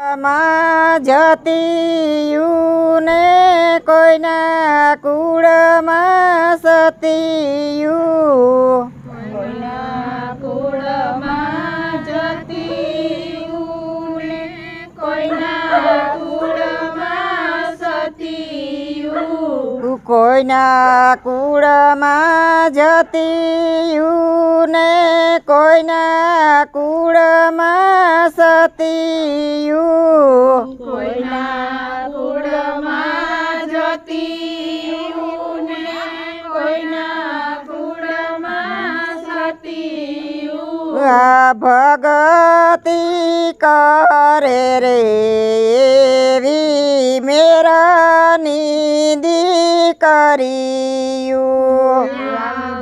માં જતીયું ને કોઈના કુળમાં સતીયું, કોઈના કુળમાં જતીયું ને કોઈના કુળમાં સતીયું, કોઈના કુળમાં જતીયું ને કોઈના કુળમાં સતીયું, કોઈના કુળમાં જતીયું ને કોઈના કુળમાં સતીયું, આ ભગતી કરે રે એવી મેરાની દીકરીયું,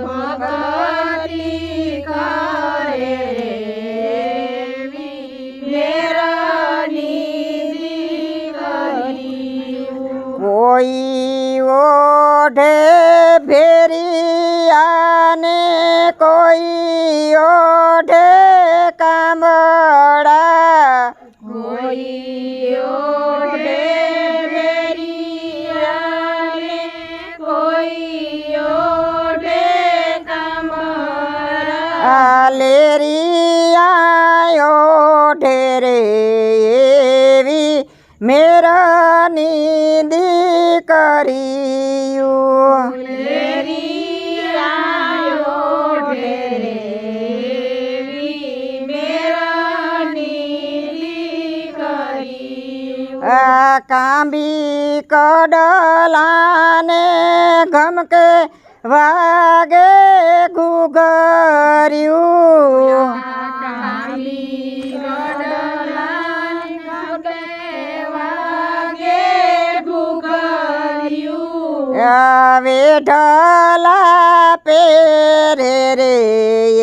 ભગતી કરે મેરાની દીકરીયું, કોઈ ઓઢે ભેરિયાને કોઈ ઓઢે કામળા, કોઈ ઓઢે ભેરિયાને કોઈ ઓઢે કામળા, લેરિયા ઓઢે રે એવી મેરાની દીકરીયું, લેરિયા ઓઢે મેરાની દીકરીયું, આ કાંબી કડલાને ગમકે વાગે ઘૂઘર્યું, કાલી ગડલાને ગમે વાગે ઘૂઘર્યું, વેઢલા પેરે રે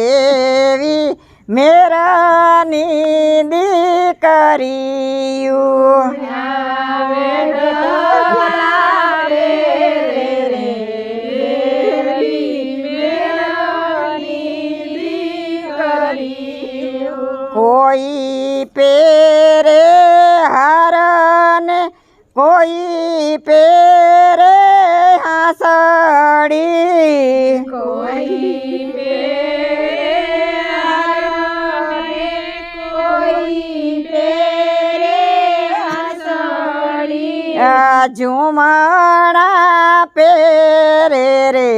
એવી મેરાની દીકરીયું, કોઈ પેરે હારને કોઈ પેરે હાંસડી, કોઈ કોઈ પેરે હાંસળી, ઝુમણા પેરે રે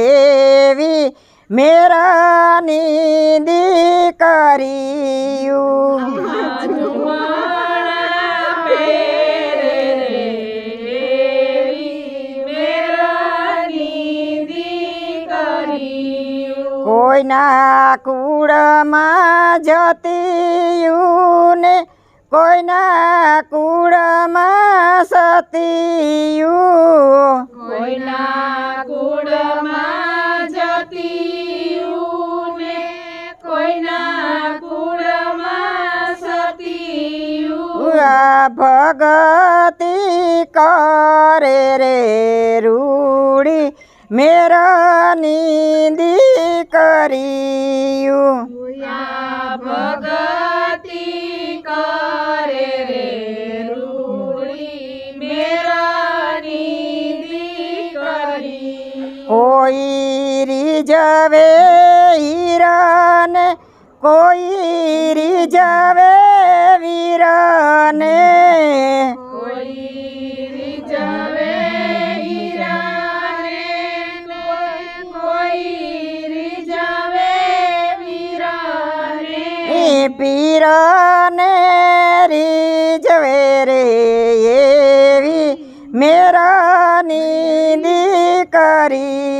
એવી મેરાની દીકરીયું, કોઈના કુળમાં જતીયું ને કોઈના કુળમાં સતીયું, કોઈના કુળમાં જતીયું ને કોઈના કુળમાં સતીયું, આ ભગતી કરે રે રૂડી મેરાની દીકરીયું, ભગતી કરે રે રૂડી મેરાની દીકરી, કોઈ રીઝવે હીરાને કોઈ રીઝવે વીરને, કોઈ રીઝવે હીરાને કોઈ રીઝવે વીરાને, પીરને રીઝવે રે એવી મેરાની દીકરીયું,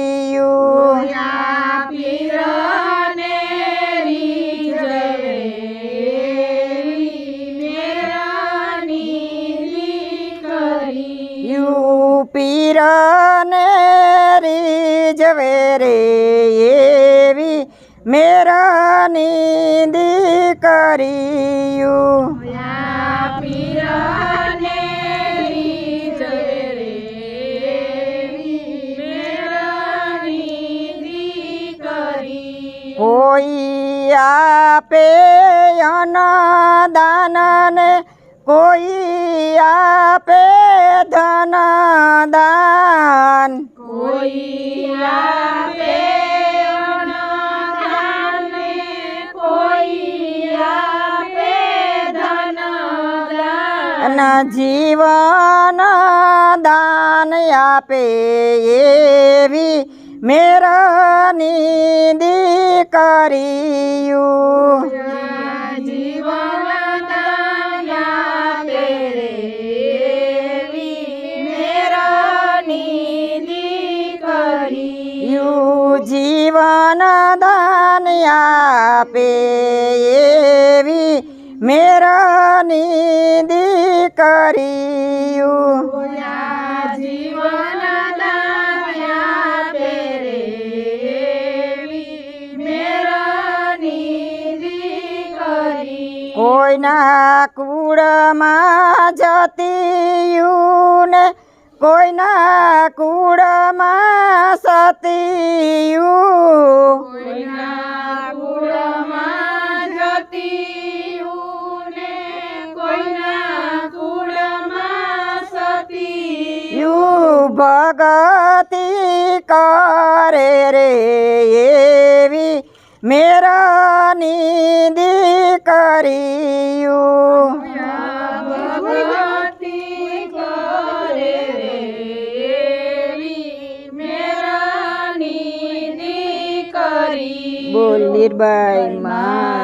પીરને રીઝવે મેરાની દીકરીયું, પીરને રીઝવે રે એવી મેરાની દીકરીયું, પીરને રીઝવે મેરાની દીકરી, કોઈ આપે અન્નદાનને કોઈ આપે ધન દાન કોઈ આપે અન્નદાન ને કોઈ આપે ધનદાન અને જીવન દાન આપે એવી મેરની દીકરીયું જીવન દાન આપે એવી મેરની દીકરી જીવન દાન આપે એવી મેરની દીકરીયું જીવન દાન આપે એવી મેરની દીકરી કોઈના કુળમાં જતીયું ને કોઈના કુળમાં સતીયું કોઈના કુળમાં જતીયું ને કોઈના કુળમાં સતીયું ભગતી કરે રે એવી મેરની દીકરીયું ભગવતી કરે રે એવી મેરાની દીકરી બોલ લીરબાઈ માં